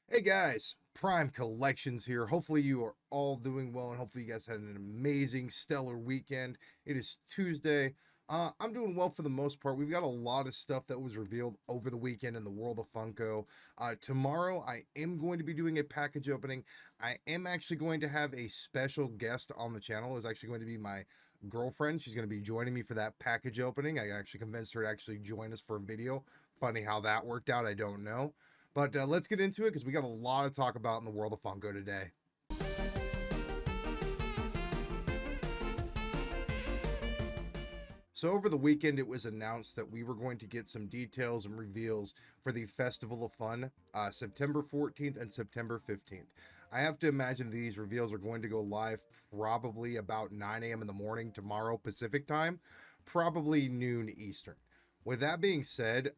Hey guys, Prime Collections here. Hopefully you are all doing well and hopefully you guys had an amazing, stellar weekend. It is Tuesday. I'm doing well for the most part. We've got a lot of stuff that was revealed over the weekend in the world of Funko. Tomorrow I am going to be doing a package opening. I am actually going to have a special guest on the channel. It's actually going to be my girlfriend. She's going to be joining me for that package opening. I actually convinced her to actually join us for a video. Funny how that worked out. I don't know. But let's get into it because we got a lot to talk about in the world of Funko today. So over the weekend, it was announced that we were going to get some details and reveals for the Festival of Fun, September 14th and September 15th. I have to imagine these reveals are going to go live probably about 9 a.m. in the morning tomorrow Pacific time, probably noon Eastern. With that being said,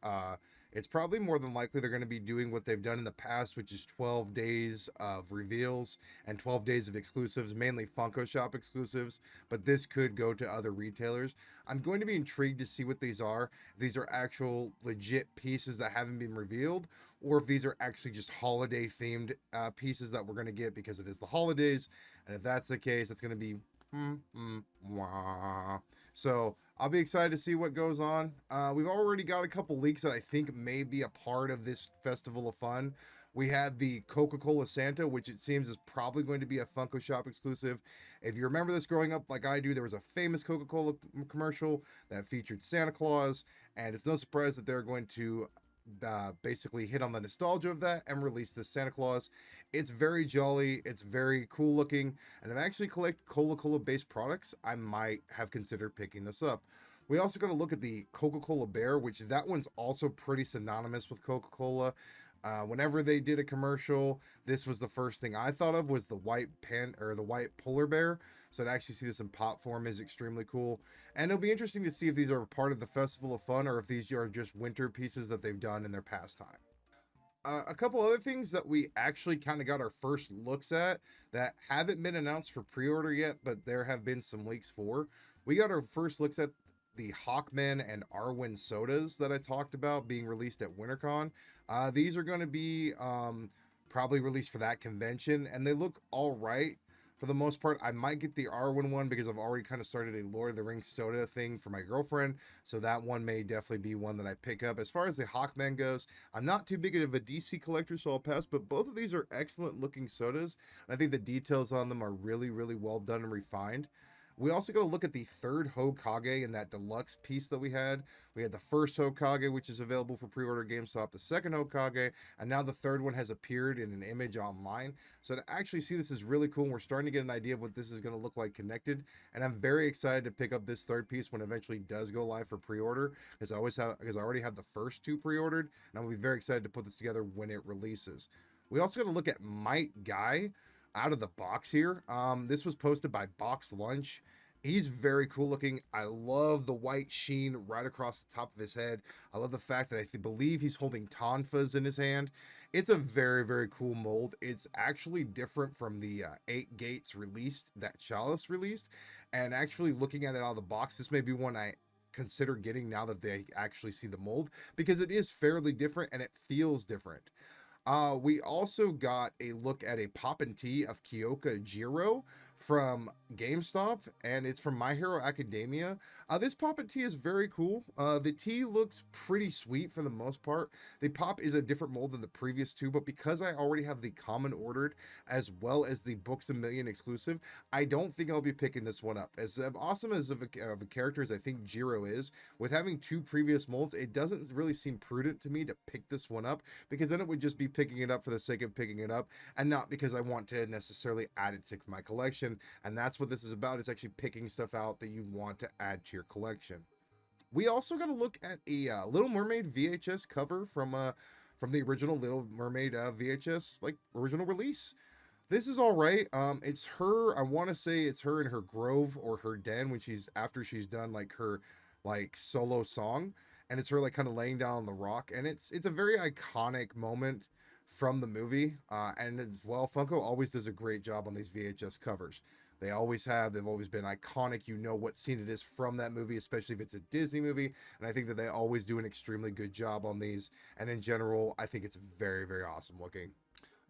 it's probably more than likely they're going to be doing what they've done in the past, which is 12 days of reveals and 12 days of exclusives, mainly Funko Shop exclusives, but this could go to other retailers. I'm going to be intrigued to see what these are. If these are actual legit pieces that haven't been revealed, or if these are actually just holiday themed pieces that we're going to get because it is the holidays. And if that's the case, it's going to be wah. So I'll be excited to see what goes on. We've already got a couple leaks that I think may be a part of this Festival of Fun. We had the Coca-Cola Santa, which it seems is probably going to be a Funko Shop exclusive. If you remember this growing up like I do, there was a famous Coca-Cola commercial that featured Santa Claus, and it's no surprise that they're going to basically hit on the nostalgia of that and release this Santa Claus. It's very jolly, it's very cool looking, and if I actually collect Coca-Cola based products, I might have considered picking this up. We also got to look at the Coca-Cola Bear, which that one's also pretty synonymous with Coca-Cola. Whenever they did a commercial, this was the first thing I thought of was the white pen or the white polar bear. So to actually see this in pop form is extremely cool. And it'll be interesting to see if these are part of the Festival of Fun or if these are just winter pieces that they've done in their pastime. A couple other things that we actually kind of got our first looks at that haven't been announced for pre-order yet, but there have been some leaks for. We got our first looks at the Hawkman and Arwen sodas that I talked about being released at WinterCon. These are going to be probably released for that convention, and they look all right for the most part. I might get the Arwen one because I've already kind of started a Lord of the Rings soda thing for my girlfriend, so that one may definitely be one that I pick up. As far as the Hawkman goes, I'm not too big of a DC collector, so I'll pass, but both of these are excellent looking sodas. I think the details on them are really, really well done and refined. We also got to look at the third Hokage in that deluxe piece that we had. We had the first Hokage, which is available for pre-order GameStop, the second Hokage, and now the third one has appeared in an image online. So to actually see this is really cool, and we're starting to get an idea of what this is going to look like connected. And I'm very excited to pick up this third piece when it eventually does go live for pre-order, because I already have the first two pre-ordered, and I'll be very excited to put this together when it releases. We also got to look at Might Guy out of the box here. This was posted by Box Lunch. He's very cool looking. I love the white sheen right across the top of his head. I love the fact that believe he's holding tonfas in his hand. It's a very, very cool mold. It's actually different from the 8 Gates released, that Chalice released. And actually looking at it out of the box, this may be one I consider getting now that they actually see the mold because it is fairly different and it feels different. We also got a look at a pop and tee of Kyoka Jiro from GameStop, and it's from My Hero Academia. This pop and tee is very cool. The tee looks pretty sweet for the most part. The pop is a different mold than the previous two, but because I already have the common ordered as well as the Books a Million exclusive, I don't think I'll be picking this one up. As awesome as of a character as I think Jiro is, with having two previous molds, it doesn't really seem prudent to me to pick this one up because then it would just be picking it up for the sake of picking it up and not because I want to necessarily add it to my collection. And that's what this is about. It's actually picking stuff out that you want to add to your collection. We also got to look at a Little Mermaid VHS cover from the original Little Mermaid VHS like original release. This is all right. It's her. I want to say it's her in her grove or her den when she's after she's done like her like solo song, and it's her like kind of laying down on the rock, and it's a very iconic moment from the movie. And as well, Funko always does a great job on these VHS covers. They always have. They've always been iconic. You know what scene it is from that movie, especially if it's a Disney movie. And I think that they always do an extremely good job on these. And in general, I think it's very, very awesome looking.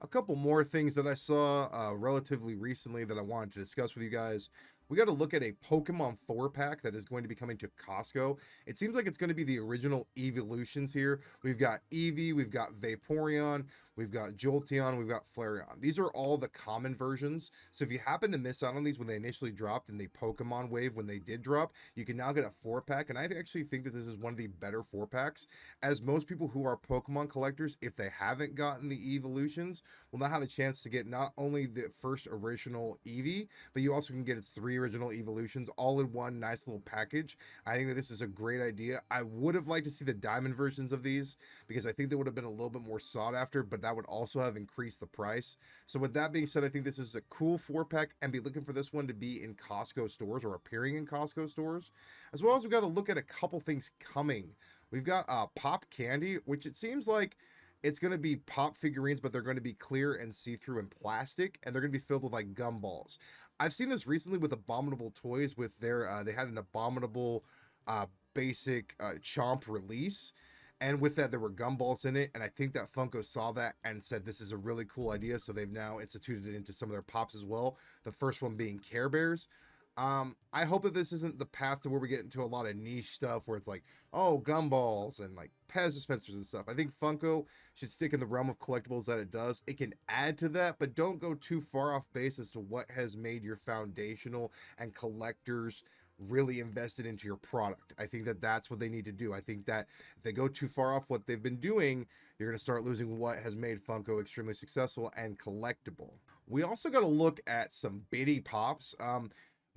A couple more things that I saw relatively recently that I wanted to discuss with you guys. We got to look at a Pokemon 4 pack that is going to be coming to Costco. It seems like it's going to be the original evolutions here. We've got Eevee, we've got Vaporeon, we've got Jolteon, we've got Flareon. These are all the common versions. So if you happen to miss out on these when they initially dropped in the Pokemon wave when they did drop, you can now get a 4 pack. And I actually think that this is one of the better 4 packs, as most people who are Pokemon collectors, if they haven't gotten the evolutions, will now have a chance to get not only the first original Eevee, but you also can get its 3 original evolutions all in one nice little package. I think that this is a great idea. I would have liked to see the diamond versions of these because I think they would have been a little bit more sought after, but that would also have increased the price. So with that being said, I think this is a cool 4-pack, and be looking for this one to be in Costco stores or appearing in Costco stores. As well as we've got to look at a couple things coming. We've got Pop Candy, which it seems like it's going to be pop figurines, but they're going to be clear and see-through and plastic, and they're going to be filled with like gumballs. I've seen this recently with Abominable Toys with their they had an Abominable basic Chomp release, and with that there were gumballs in it, and I think that Funko saw that and said this is a really cool idea, so they've now instituted it into some of their pops as well, the first one being Care Bears. I hope that this isn't the path to where we get into a lot of niche stuff where it's like, oh, gumballs and like Pez dispensers and stuff. I think Funko should stick in the realm of collectibles that it does. It can add to that, but don't go too far off base as to what has made your foundational and collectors really invested into your product. I think that that's what they need to do. I think that if they go too far off what they've been doing, you're going to start losing what has made Funko extremely successful and collectible. We also got to look at some bitty pops.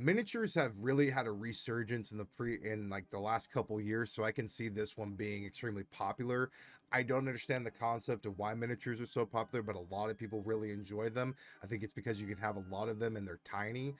Miniatures have really had a resurgence in like the last couple years, so I can see this one being extremely popular. I don't understand the concept of why miniatures are so popular, but a lot of people really enjoy them. I think it's because you can have a lot of them and they're tiny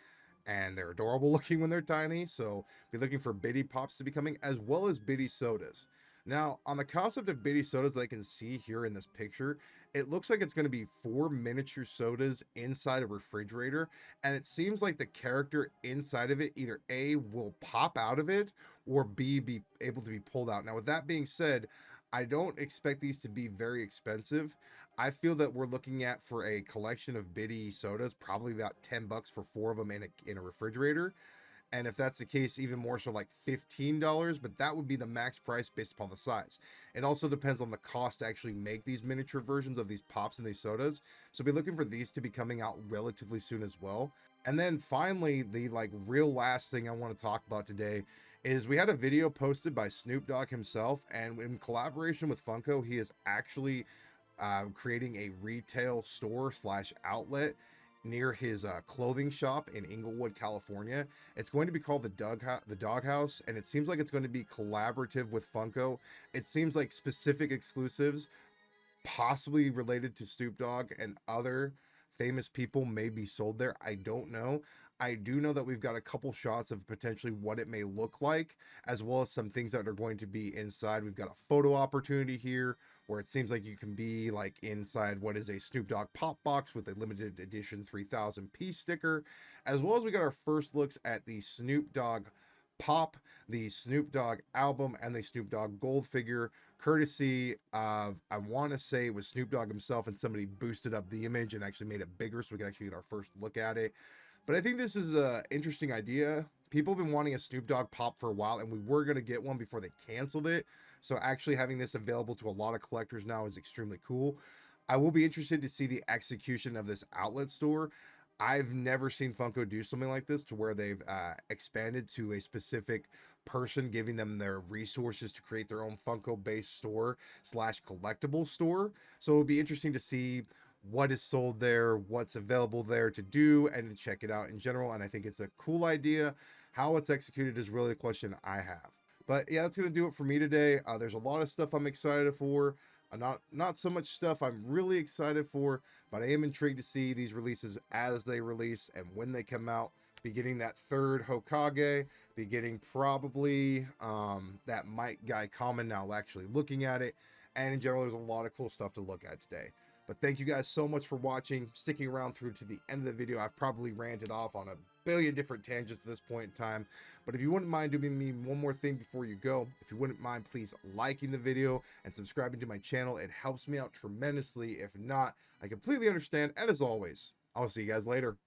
and they're adorable looking when they're tiny. So be looking for bitty pops to be coming, as well as bitty sodas. Now, on the concept of bitty sodas that I can see here in this picture, it looks like it's going to be 4 miniature sodas inside a refrigerator, and it seems like the character inside of it either A, will pop out of it, or B, be able to be pulled out. Now, with that being said, I don't expect these to be very expensive. I feel that we're looking at, for a collection of bitty sodas, probably about $10 for 4 of them in a refrigerator. And if that's the case, even more so, like $15, but that would be the max price based upon the size. It also depends on the cost to actually make these miniature versions of these pops and these sodas, so be looking for these to be coming out relatively soon as well. And then finally, the like real last thing I want to talk about today is we had a video posted by Snoop Dogg himself, and in collaboration with Funko, he is actually creating a retail store slash outlet near his clothing shop in Inglewood, California. It's going to be called the Dog House, and it seems like it's going to be collaborative with Funko. It seems like specific exclusives, possibly related to Snoop Dogg and other famous people, may be sold there. I don't know. I do know that we've got a couple shots of potentially what it may look like, as well as some things that are going to be inside. We've got a photo opportunity here where it seems like you can be like inside what is a Snoop Dogg pop box with a limited edition 3,000 piece sticker, as well as we got our first looks at the Snoop Dogg pop, the Snoop Dogg album, and the Snoop Dogg gold figure, courtesy of, I want to say it was Snoop Dogg himself, and somebody boosted up the image and actually made it bigger so we can actually get our first look at it. But I think this is an interesting idea. People have been wanting a Snoop Dogg pop for a while, and we were going to get one before they canceled it. So actually having this available to a lot of collectors now is extremely cool. I will be interested to see the execution of this outlet store. I've never seen Funko do something like this, to where they've expanded to a specific person, giving them their resources to create their own Funko based store slash collectible store. So it'll be interesting to see what is sold there, what's available there to do, and to check it out in general. And I think it's a cool idea. How it's executed is really a question I have. But yeah, that's going to do it for me today. There's a lot of stuff I'm excited for. Not so much stuff I'm really excited for, but I am intrigued to see these releases as they release and when they come out. Beginning that third Hokage, beginning probably that Mike guy common, now actually looking at it. And in general, there's a lot of cool stuff to look at today. But thank you guys so much for watching, sticking around through to the end of the video. I've probably ranted off on a billion different tangents at this point in time. But if you wouldn't mind doing me one more thing before you go, if you wouldn't mind please liking the video and subscribing to my channel, it helps me out tremendously. If not, I completely understand, and as always, I'll see you guys later.